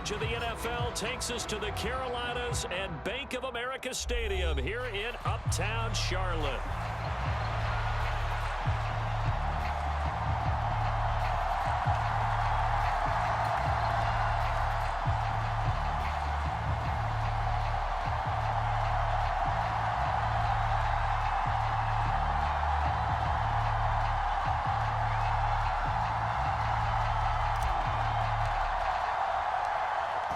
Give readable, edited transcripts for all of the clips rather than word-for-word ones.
coverage of the NFL takes us to the Carolinas and Bank of America Stadium here in Uptown Charlotte.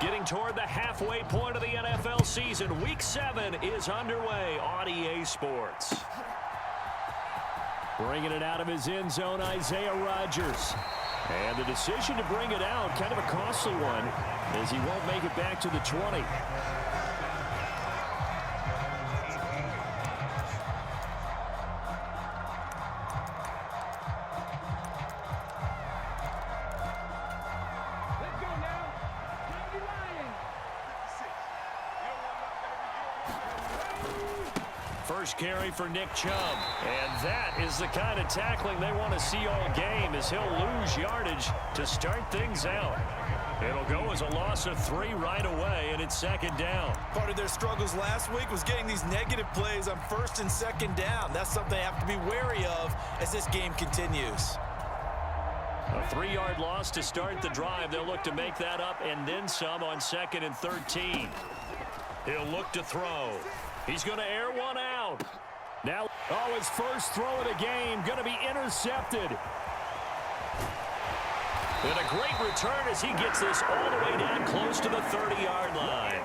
Getting toward the halfway point of the NFL season, Week 7 is underway on EA Sports. Bringing it out of his end zone, Isaiah Rodgers. And the decision to bring it out, kind of a costly one, as he won't make it back to the 20. First carry for Nick Chubb. And that is the kind of tackling they want to see all game, as he'll lose yardage to start things out. It'll go as a loss of 3 right away, and it's second down. Part of their struggles last week was getting these negative plays on first and second down. That's something they have to be wary of as this game continues. A 3-yard loss to start the drive. They'll look to make that up and then some on 2nd and 13. He'll look to throw. He's going to air one out. Now, his first throw of the game going to be intercepted. And a great return as he gets this all the way down close to the 30-yard line.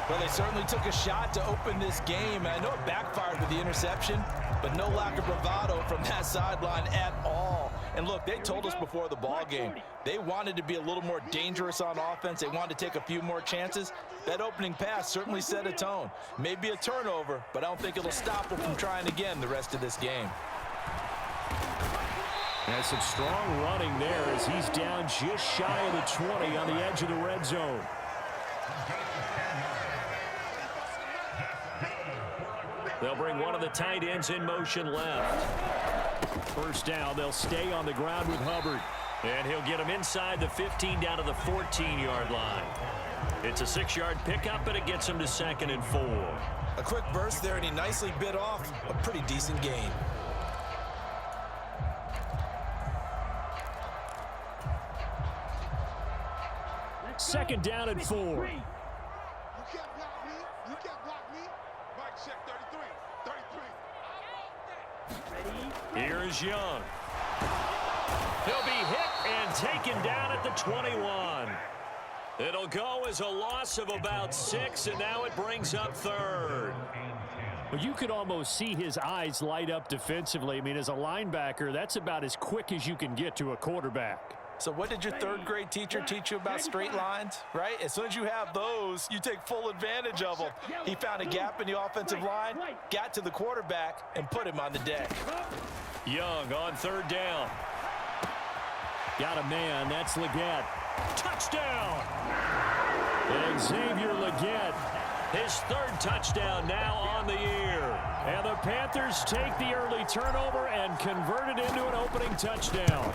Well, they certainly took a shot to open this game. I know it backfired with the interception, but no lack of bravado from that sideline at all. And look, they told us before the ball game, they wanted to be a little more dangerous on offense. They wanted to take a few more chances. That opening pass certainly set a tone. Maybe a turnover, but I don't think it'll stop them from trying again the rest of this game. And some strong running there as he's down just shy of the 20 on the edge of the red zone. They'll bring one of the tight ends in motion left. First down, they'll stay on the ground with Hubbard. And he'll get him inside the 15 down to the 14-yard line. It's a 6-yard pickup, and it gets him to 2nd and 4. A quick burst there, and he nicely bit off a pretty decent gain. Second down and 4. You can't block me. You can't block me. Mike, check 33. 33. Here's Young. He'll be hit and taken down at the 21. It'll go as a loss of about 6, and now it brings up 3rd. Well, you could almost see his eyes light up defensively. I mean, as a linebacker, that's about as quick as you can get to a quarterback. So what did your 3rd grade teacher teach you about straight lines, right? As soon as you have those, you take full advantage of them. He found a gap in the offensive line, got to the quarterback, and put him on the deck. Young on 3rd down. Got a man. That's Leggett. Touchdown! And Xavier Leggett, his 3rd touchdown now on the year. And the Panthers take the early turnover and convert it into an opening touchdown.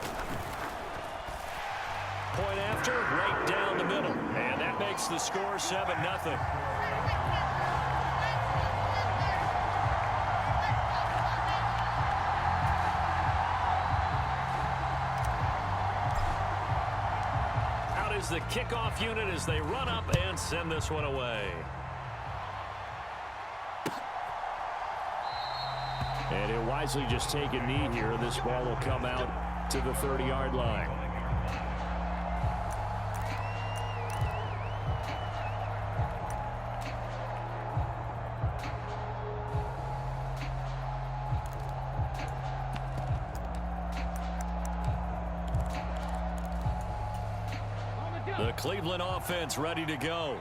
Point after, right down the middle. And that makes the score 7-0. Out is the kickoff unit as they run up and send this one away. And he'll wisely just take a knee here. This ball will come out to the 30-yard line. The Cleveland offense ready to go.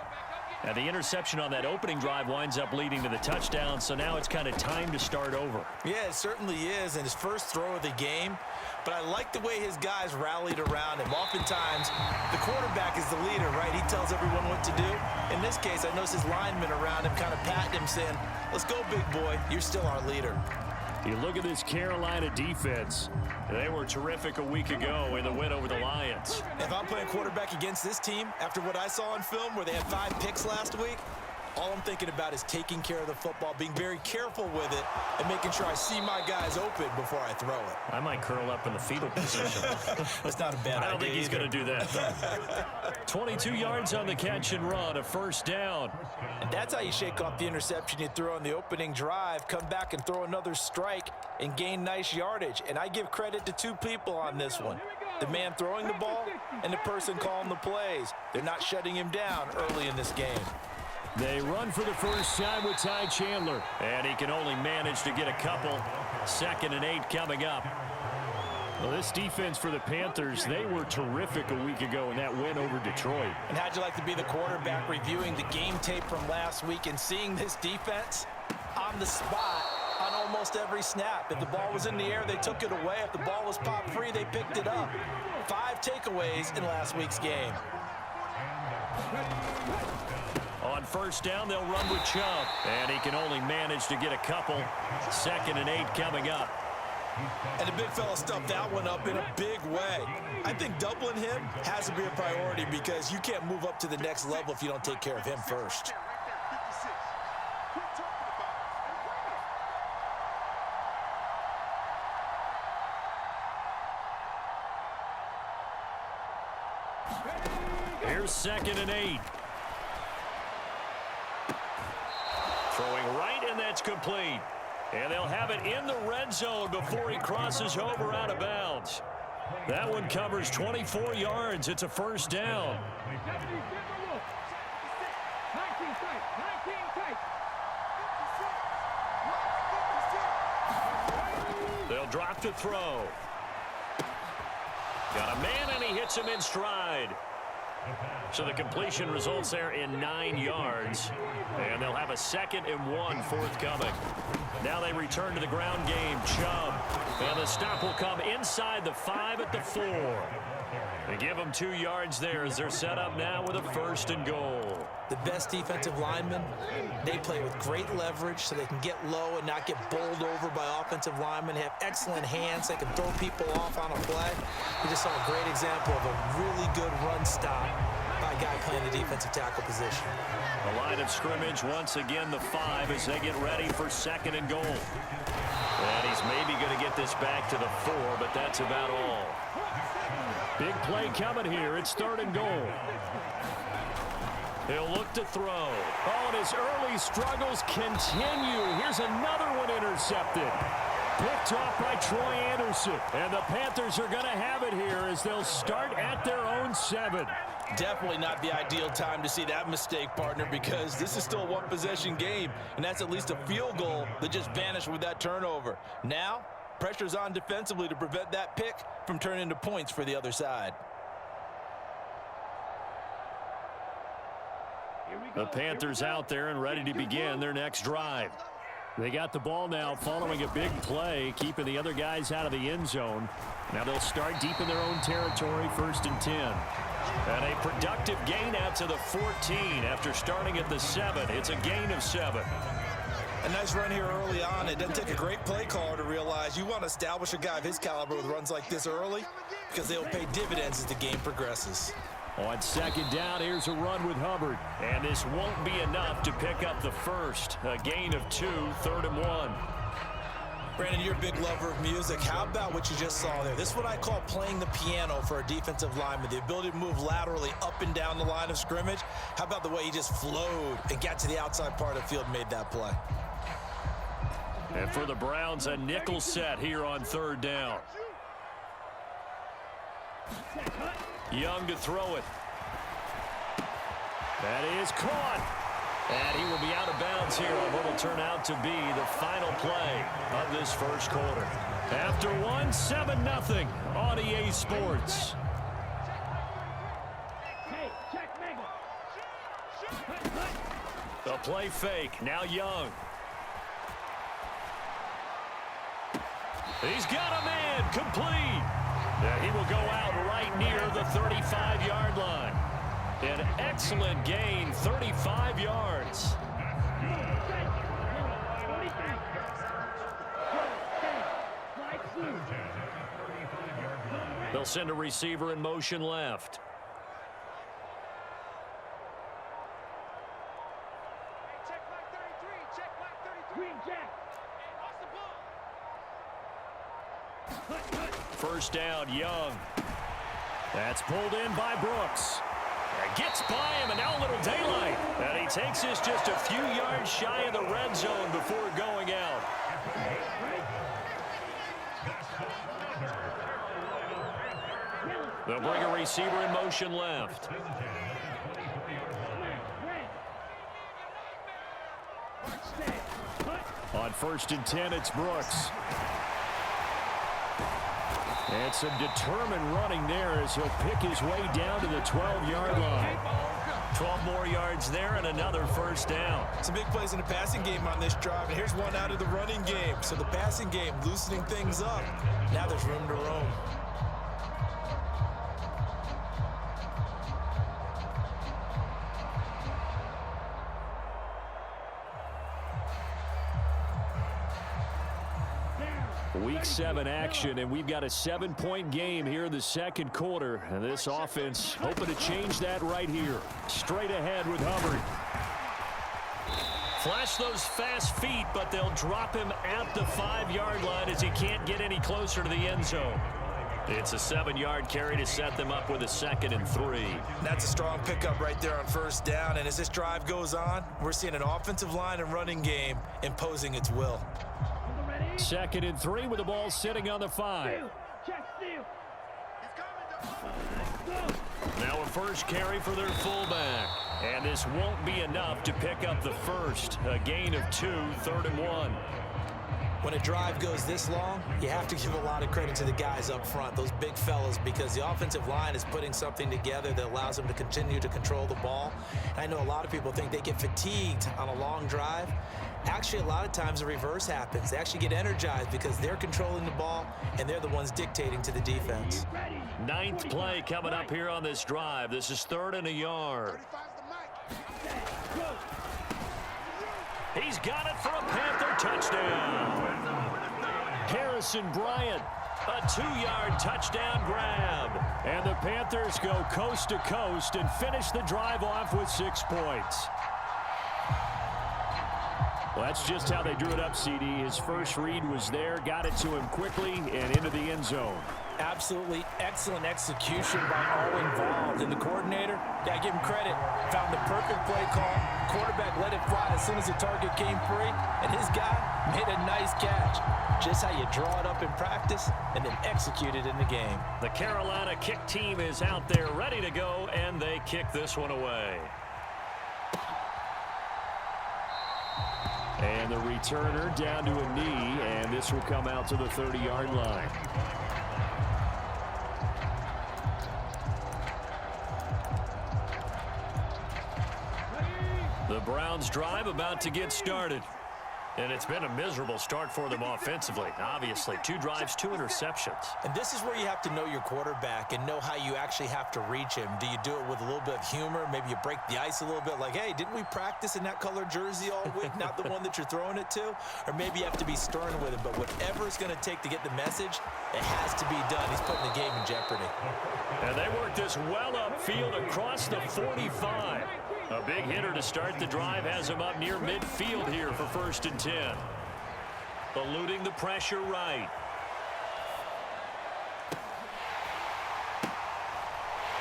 And the interception on that opening drive winds up leading to the touchdown, so now it's kind of time to start over. Yeah, it certainly is, and his first throw of the game. But I like the way his guys rallied around him. Oftentimes, the quarterback is the leader, right? He tells everyone what to do. In this case, I noticed his linemen around him kind of patting him, saying, "Let's go, big boy. You're still our leader." You look at this Carolina defense. They were terrific a week ago in the win over the Lions. If I'm playing quarterback against this team, after what I saw on film where they had 5 picks last week, all I'm thinking about is taking care of the football, being very careful with it, and making sure I see my guys open before I throw it. I might curl up in the fetal position. That's not a bad idea. I don't think he's going to do that. 22 yards on the catch and run, a first down. And that's how you shake off the interception you threw on the opening drive, come back and throw another strike and gain nice yardage. And I give credit to 2 people on this one. The man throwing the ball and the person calling the plays. They're not shutting him down early in this game. They run for the first time with Ty Chandler, and he can only manage to get a couple. 2nd and 8 coming up. Well, this defense for the Panthers, they were terrific a week ago in that win over Detroit. And how'd you like to be the quarterback reviewing the game tape from last week and seeing this defense on the spot on almost every snap? If the ball was in the air, they took it away. If the ball was popped free, they picked it up. 5 takeaways in last week's game. On first down, they'll run with Chubb, and he can only manage to get a couple. 2nd and 8 coming up. And the big fella stuffed that one up in a big way. I think doubling him has to be a priority because you can't move up to the next level if you don't take care of him first. Here's 2nd and 8. Throwing right, and that's complete. And they'll have it in the red zone before he crosses over out of bounds. That one covers 24 yards. It's a first down. They'll drop to throw. Got a man, and he hits him in stride. So the completion results there in 9 yards. And they'll have a 2nd and 1 forthcoming. Now they return to the ground game. Chubb. And the stop will come inside the 5 at the 4. They give them 2 yards there as they're set up now with a 1st and goal. The best defensive linemen, they play with great leverage so they can get low and not get bowled over by offensive linemen. They have excellent hands. They can throw people off on a play. We just saw a great example of a really good run stop by a guy playing the defensive tackle position. The line of scrimmage once again the 5 as they get ready for 2nd and goal. And he's maybe going to get this back to the 4, but that's about all. Big play coming here. It's 3rd and goal. He'll look to throw. Oh, and his early struggles continue. Here's another one intercepted. Picked off by Troy Anderson. And the Panthers are going to have it here as they'll start at their own 7. Definitely not the ideal time to see that mistake, partner, because this is still a one-possession game, and that's at least a field goal that just vanished with that turnover. Now, pressure's on defensively to prevent that pick from turning into points for the other side. The Panthers out there and ready to begin their next drive. They got the ball now following a big play, keeping the other guys out of the end zone. Now they'll start deep in their own territory, 1st and 10. And a productive gain out to the 14 after starting at the 7. It's a gain of 7. A nice run here early on. It doesn't take a great play caller to realize you want to establish a guy of his caliber with runs like this early because they'll pay dividends as the game progresses. On 2nd down, here's a run with Hubbard. And this won't be enough to pick up the 1st. A gain of 2, 3rd and 1. Brandon, you're a big lover of music. How about what you just saw there? This is what I call playing the piano for a defensive lineman. The ability to move laterally up and down the line of scrimmage. How about the way he just flowed and got to the outside part of the field and made that play? And for the Browns, a nickel set here on 3rd down. Young to throw it. That is caught. And he will be out of bounds here on what will turn out to be the final play of this first quarter. After one, 7-0 on EA Sports. The play fake. Now Young. He's got a man. Complete. Yeah, he will go out right near the 35-yard line. An excellent gain, 35 yards. They'll send a receiver in motion left. Check block 33. Check block 33. Green Jack. Hey, lost the ball. First down, Young. That's pulled in by Brooks. Gets by him, and now a little daylight. And he takes this just a few yards shy of the red zone before going out. They'll bring a receiver in motion left. On 1st and 10, it's Brooks. And some determined running there as he'll pick his way down to the 12-yard line. 12 more yards there and another first down. Some big plays in the passing game on this drive, and here's one out of the running game. So the passing game loosening things up. Now there's room to roam. Week 7 action, and we've got a 7-point game here in the second quarter. And this offense hoping to change that right here. Straight ahead with Hubbard. Flash those fast feet, but they'll drop him at the 5-yard line as he can't get any closer to the end zone. It's a 7-yard carry to set them up with a 2nd and 3. That's a strong pickup right there on first down, and as this drive goes on, we're seeing an offensive line and running game imposing its will. 2nd and 3 with the ball sitting on the 5. Now a first carry for their fullback. And this won't be enough to pick up the first. A gain of 2, 3rd and 1. When a drive goes this long, you have to give a lot of credit to the guys up front, those big fellas, because the offensive line is putting something together that allows them to continue to control the ball. And I know a lot of people think they get fatigued on a long drive. Actually, a lot of times the reverse happens. They actually get energized because they're controlling the ball and they're the ones dictating to the defense. 9th play coming up here on this drive. This is 3rd and a yard. He's got it for a Panther touchdown. Harrison Bryant, a 2-yard touchdown grab. And the Panthers go coast to coast and finish the drive off with 6 points. Well, that's just how they drew it up, CD. His first read was there, got it to him quickly and into the end zone. Absolutely excellent execution by all involved. And the coordinator, gotta give him credit, found the perfect play call. Quarterback let it fly as soon as the target came free, and his guy made a nice catch. Just how you draw it up in practice and then execute it in the game. The Carolina kick team is out there ready to go, and they kick this one away. And the returner down to a knee, and this will come out to the 30-yard line. The Browns drive about to get started. And it's been a miserable start for them offensively. Obviously, 2 drives, 2 interceptions. And this is where you have to know your quarterback and know how you actually have to reach him. Do you do it with a little bit of humor? Maybe you break the ice a little bit like, hey, didn't we practice in that color jersey all week? Not the one that you're throwing it to? Or maybe you have to be stern with him. But whatever it's going to take to get the message, it has to be done. He's putting the game in jeopardy. And they work this well upfield across the 45. A big hitter to start the drive has him up near midfield here for 1st and 10. Eluding the pressure right.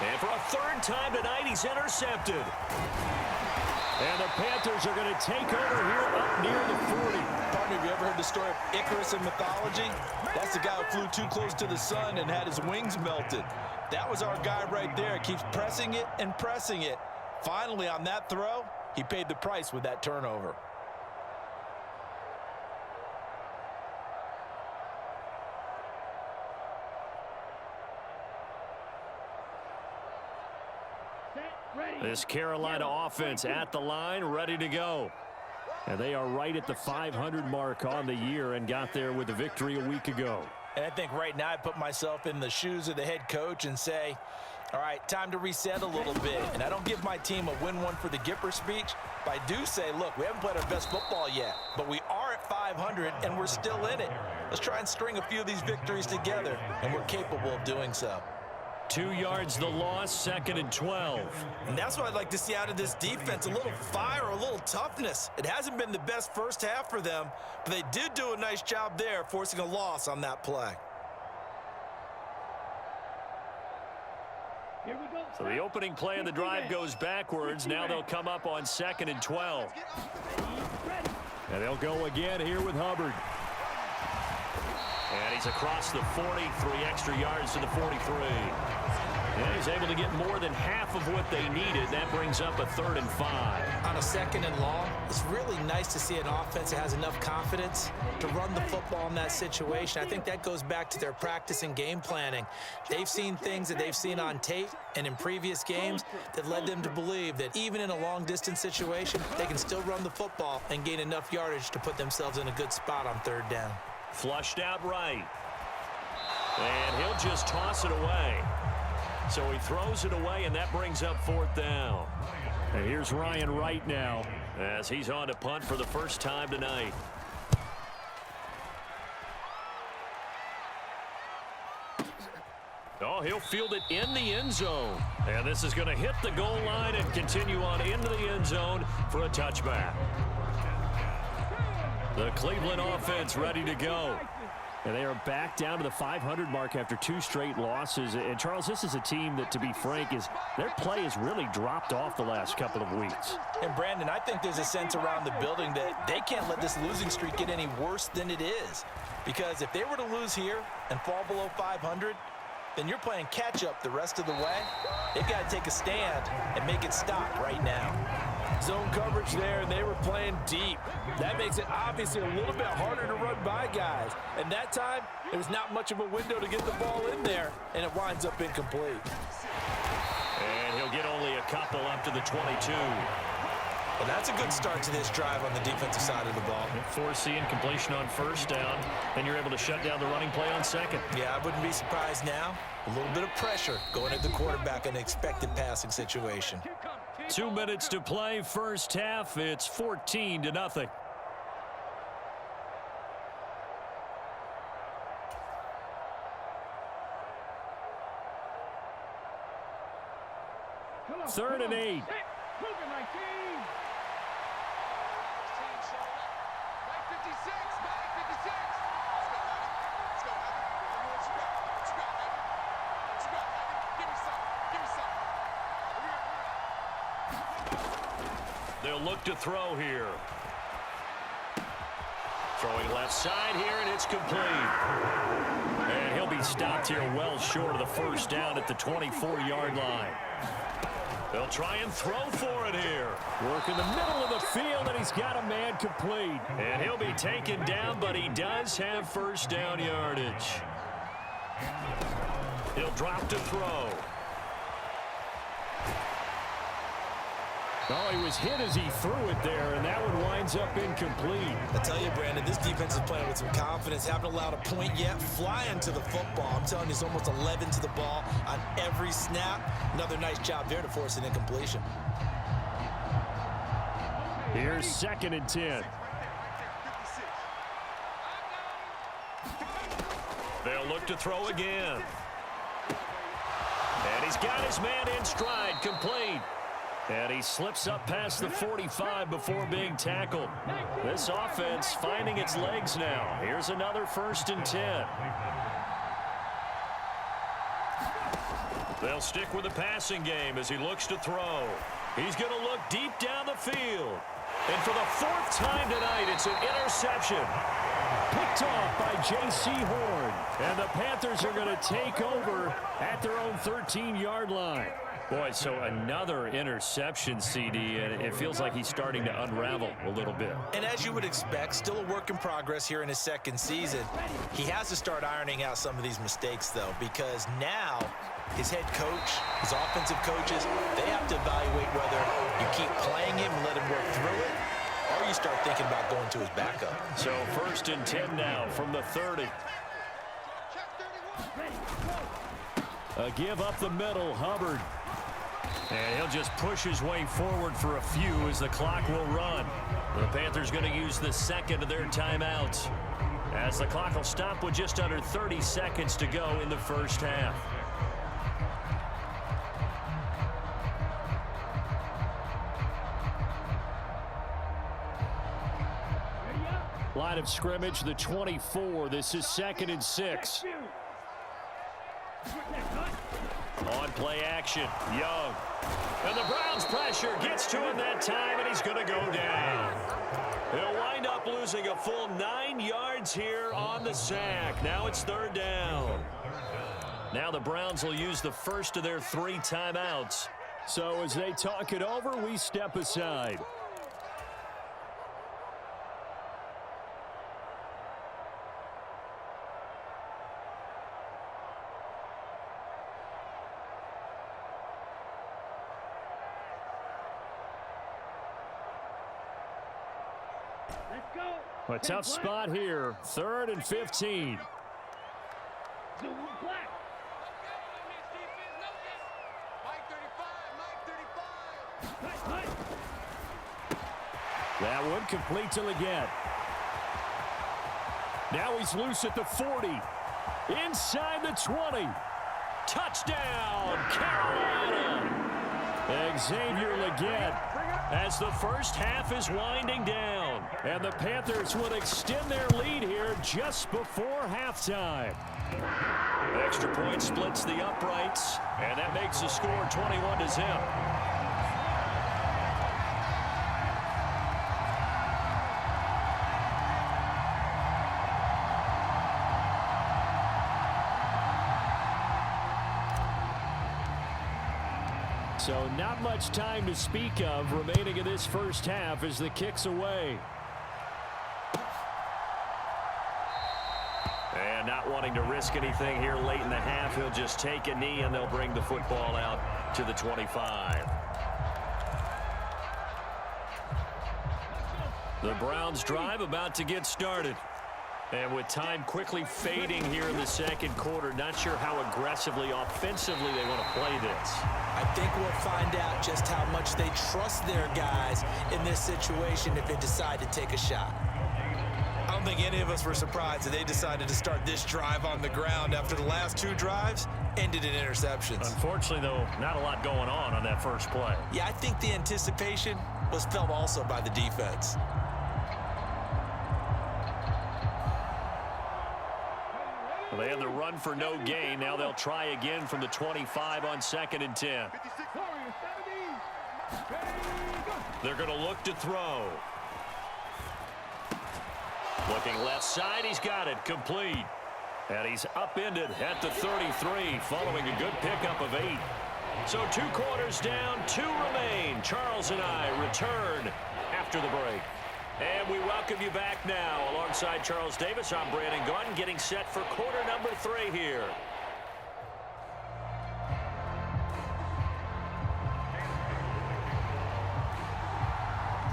And for a 3rd time tonight, he's intercepted. And the Panthers are going to take over here up near the 40. Partner, have you ever heard the story of Icarus in mythology? That's the guy who flew too close to the sun and had his wings melted. That was our guy right there. Keeps pressing it and pressing it. Finally, on that throw, he paid the price with that turnover. This Carolina offense at the line, ready to go. And they are right at the 500 mark on the year and got there with a victory a week ago. And I think right now I put myself in the shoes of the head coach and say, all right, time to reset a little bit. And I don't give my team a win one for the Gipper speech, but I do say, look, we haven't played our best football yet, but we are at 500 and we're still in it. Let's try and string a few of these victories together, and we're capable of doing so. 2 yards the loss, 2nd and 12. And that's what I'd like to see out of this defense, a little fire, a little toughness. It hasn't been the best first half for them, but they did do a nice job there, forcing a loss on that play. So the opening play of the drive goes backwards. Now they'll come up on 2nd and 12. And they'll go again here with Hubbard. And he's across the 40, 3 extra yards to the 43. And he's able to get more than half of what they needed. That brings up a 3rd and 5. On a 2nd and long, it's really nice to see an offense that has enough confidence to run the football in that situation. I think that goes back to their practice and game planning. They've seen things that they've seen on tape and in previous games that led them to believe that even in a long-distance situation, they can still run the football and gain enough yardage to put themselves in a good spot on 3rd down. Flushed out right. And he'll just toss it away. So he throws it away, and that brings up 4th down. And here's Ryan Wright now as he's on to punt for the first time tonight. Oh, he'll field it in the end zone. And this is going to hit the goal line and continue on into the end zone for a touchback. The Cleveland offense ready to go. And they are back down to the 500 mark after 2 straight losses. And, Charles, this is a team that, to be frank, their play has really dropped off the last couple of weeks. And, Brandon, I think there's a sense around the building that they can't let this losing streak get any worse than it is. Because if they were to lose here and fall below 500, then you're playing catch-up the rest of the way. They've got to take a stand and make it stop right now. Zone coverage there, and they were playing deep. That makes it obviously a little bit harder to run by guys. And that time, there was not much of a window to get the ball in there, and it winds up incomplete. And he'll get only a couple up to the 22. Well, that's a good start to this drive on the defensive side of the ball. Forcing completion on 1st down, and you're able to shut down the running play on 2nd. Yeah, I wouldn't be surprised now. A little bit of pressure going at the quarterback in an expected passing situation. 2 minutes to play, first half. It's 14-0. Third and 8. They'll look to throw here. Throwing left side here, and it's complete. And he'll be stopped here well short of the 1st down at the 24-yard line. They'll try and throw for it here. Work in the middle of the field, and he's got a man complete. And he'll be taken down, but he does have 1st down yardage. He'll drop to throw. Oh, he was hit as he threw it there, and that one winds up incomplete. I tell you, Brandon, this defense is playing with some confidence. Haven't allowed a point yet. Flying to the football. I'm telling you, it's almost 11 to the ball on every snap. Another nice job there to force an incompletion. Here's 2nd and 10. They'll look to throw again. And he's got his man in stride, complete. And he slips up past the 45 before being tackled. This offense finding its legs now. Here's another 1st and 10. They'll stick with the passing game as he looks to throw. He's going to look deep down the field. And for the 4th time tonight, it's an interception. Picked off by J.C. Horn. And the Panthers are going to take over at their own 13-yard line. Boy, so another interception, CD, and it feels like he's starting to unravel a little bit. And as you would expect, still a work in progress here in his 2nd season. He has to start ironing out some of these mistakes, though, because now his head coach, his offensive coaches, they have to evaluate whether you keep playing him and let him work through it, or you start thinking about going to his backup. So 1st and 10 now from the 30. A give up the middle, Hubbard. And he'll just push his way forward for a few as the clock will run. The Panthers going to use the 2nd of their timeouts. as the clock will stop with just under 30 seconds to go in the first half. Line of scrimmage, the 24. This is 2nd and 6. On play action, Young. And the Browns pressure gets to him that time, and he's going to go down. He'll wind up losing a full 9 yards here on the sack. Now it's 3rd down. Now the Browns will use the first of their 3 timeouts. So as they talk it over, we step aside. A tough spot here. 3rd and 15. That one complete to Leggett. Now he's loose at the 40. Inside the 20. Touchdown, Carolina. Xavier Leggett as the first half is winding down. And the Panthers would extend their lead here just before halftime. Extra point splits the uprights, and that makes the score 21-0. So not much time to speak of remaining in this first half as the kick's away. And not wanting to risk anything here late in the half, he'll just take a knee and they'll bring the football out to the 25. The Browns drive about to get started. And with time quickly fading here in the second quarter, not sure how aggressively, offensively they want to play this. I think we'll find out just how much they trust their guys in this situation if they decide to take a shot. I don't think any of us were surprised that they decided to start this drive on the ground after the last 2 drives ended in interceptions. Unfortunately, though, not a lot going on that first play. Yeah, I think the anticipation was felt also by the defense. Well, they had the run for no gain. Now they'll try again from the 25 on 2nd and 10. They're going to look to throw. Looking left side, he's got it, complete. And he's upended at the 33, following a good pickup of 8. So 2 quarters down, 2 remain. Charles and I return after the break. And we welcome you back now. Alongside Charles Davis, I'm Brandon Gunn, getting set for quarter number 3 here.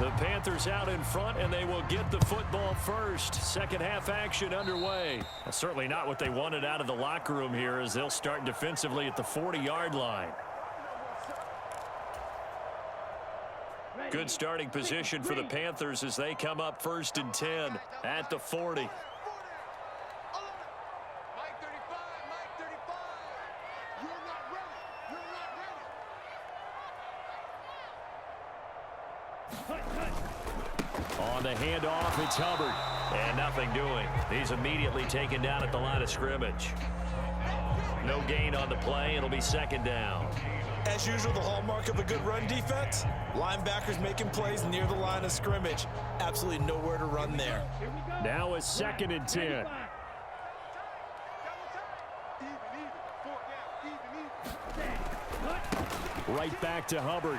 The Panthers out in front, and they will get the football first. Second half action underway. That's certainly not what they wanted out of the locker room here, as they'll start defensively at the 40-yard line. Good starting position for the Panthers as they come up 1st and 10 at the 40. On the handoff, it's Hubbard. And nothing doing. He's immediately taken down at the line of scrimmage. No gain on the play. It'll be 2nd down. As usual, the hallmark of a good run defense, linebackers making plays near the line of scrimmage. Absolutely nowhere to run there. Now it's 2nd and 10. Right back to Hubbard.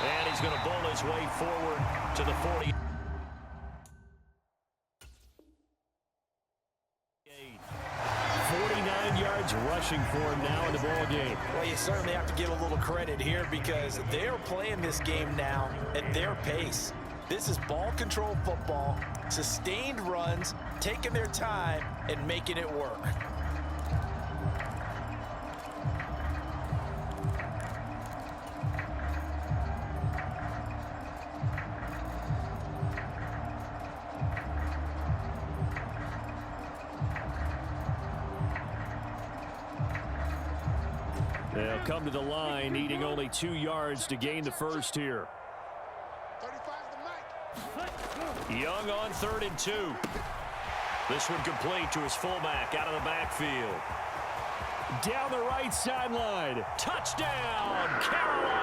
And he's going to bowl his way forward to the 40. 49 yards rushing for him now in the ball game. Well, you certainly have to give a little credit here because they're playing this game now at their pace. This is ball control football, sustained runs, taking their time and making it work. They'll come to the line, needing only 2 yards to gain the first here. 35 the Mike. Young on 3rd and 2. This one complete to his fullback out of the backfield. Down the right sideline. Touchdown, Carolina!